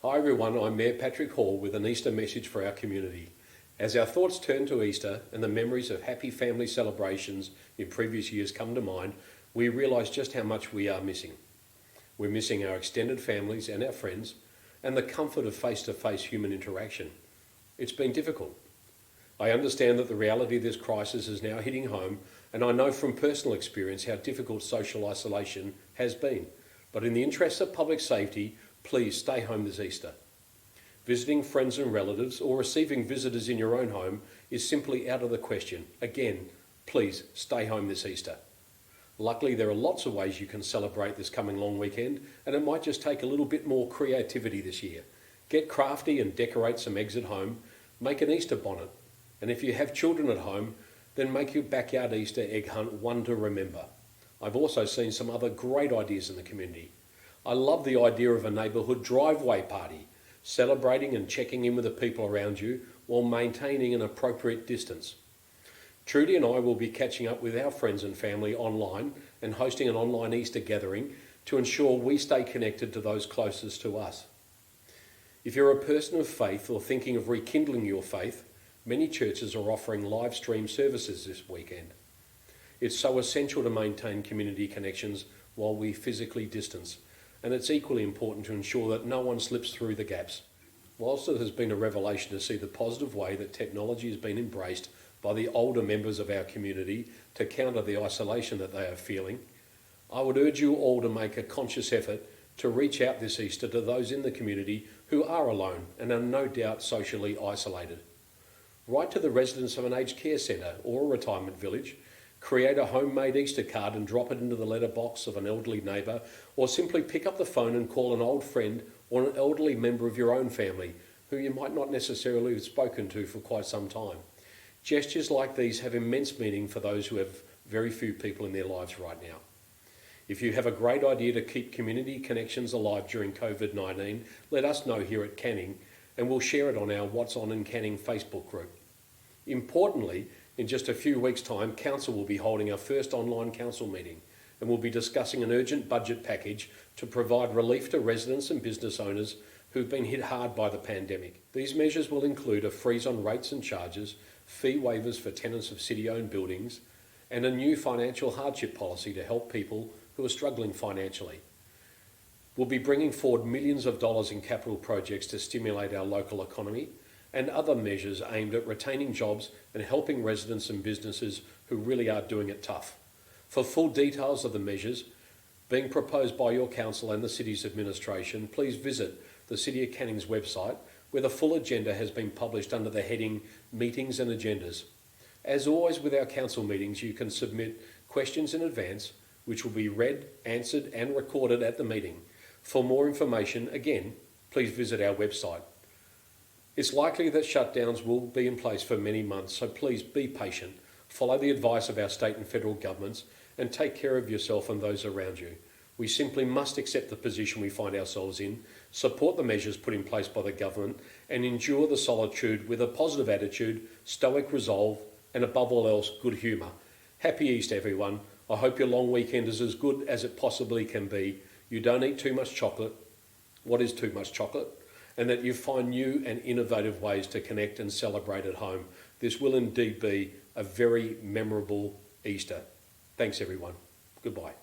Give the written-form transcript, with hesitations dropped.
Hi everyone, I'm Mayor Patrick Hall with an Easter message for our community. As our thoughts turn to Easter and the memories of happy family celebrations in previous years come to mind, we realise just how much we are missing. We're missing our extended families and our friends and the comfort of face-to-face human interaction. It's been difficult. I understand that the reality of this crisis is now hitting home, and I know from personal experience how difficult social isolation has been. But in the interests of public safety, please stay home this Easter. Visiting friends and relatives or receiving visitors in your own home is simply out of the question. Again, please stay home this Easter. Luckily, there are lots of ways you can celebrate this coming long weekend, and it might just take a little bit more creativity this year. Get crafty and decorate some eggs at home. Make an Easter bonnet. And if you have children at home, then make your backyard Easter egg hunt one to remember. I've also seen some other great ideas in the community. I love the idea of a neighbourhood driveway party, celebrating and checking in with the people around you while maintaining an appropriate distance. Trudy and I will be catching up with our friends and family online and hosting an online Easter gathering to ensure we stay connected to those closest to us. If you're a person of faith or thinking of rekindling your faith, many churches are offering live stream services this weekend. It's so essential to maintain community connections while we physically distance, and it's equally important to ensure that no one slips through the gaps. Whilst it has been a revelation to see the positive way that technology has been embraced by the older members of our community to counter the isolation that they are feeling, I would urge you all to make a conscious effort to reach out this Easter to those in the community who are alone and are no doubt socially isolated. Write to the residents of an aged care centre or a retirement village, create a homemade Easter card and drop it into the letterbox of an elderly neighbour, or simply pick up the phone and call an old friend or an elderly member of your own family who you might not necessarily have spoken to for quite some time. Gestures like these have immense meaning for those who have very few people in their lives right now. If you have a great idea to keep community connections alive during COVID-19, let us know here at Canning and we'll share it on our What's On in Canning Facebook group. Importantly, in just a few weeks' time, Council will be holding our first online council meeting and we'll be discussing an urgent budget package to provide relief to residents and business owners who've been hit hard by the pandemic. These measures will include a freeze on rates and charges, fee waivers for tenants of city-owned buildings, and a new financial hardship policy to help people who are struggling financially. We'll be bringing forward millions of dollars in capital projects to stimulate our local economy and other measures aimed at retaining jobs and helping residents and businesses who really are doing it tough. For full details of the measures being proposed by your council and the city's administration, please visit the City of Canning's website, where the full agenda has been published under the heading Meetings and Agendas. As always with our council meetings, you can submit questions in advance, which will be read, answered and recorded at the meeting. For more information, again, please visit our website. It's likely that shutdowns will be in place for many months, so please be patient, follow the advice of our state and federal governments, and take care of yourself and those around you. We simply must accept the position we find ourselves in, support the measures put in place by the government, and endure the solitude with a positive attitude, stoic resolve, and above all else, good humour. Happy Easter, everyone. I hope your long weekend is as good as it possibly can be. You don't eat too much chocolate. What is too much chocolate? And that you find new and innovative ways to connect and celebrate at home. This will indeed be a very memorable Easter. Thanks, everyone. Goodbye.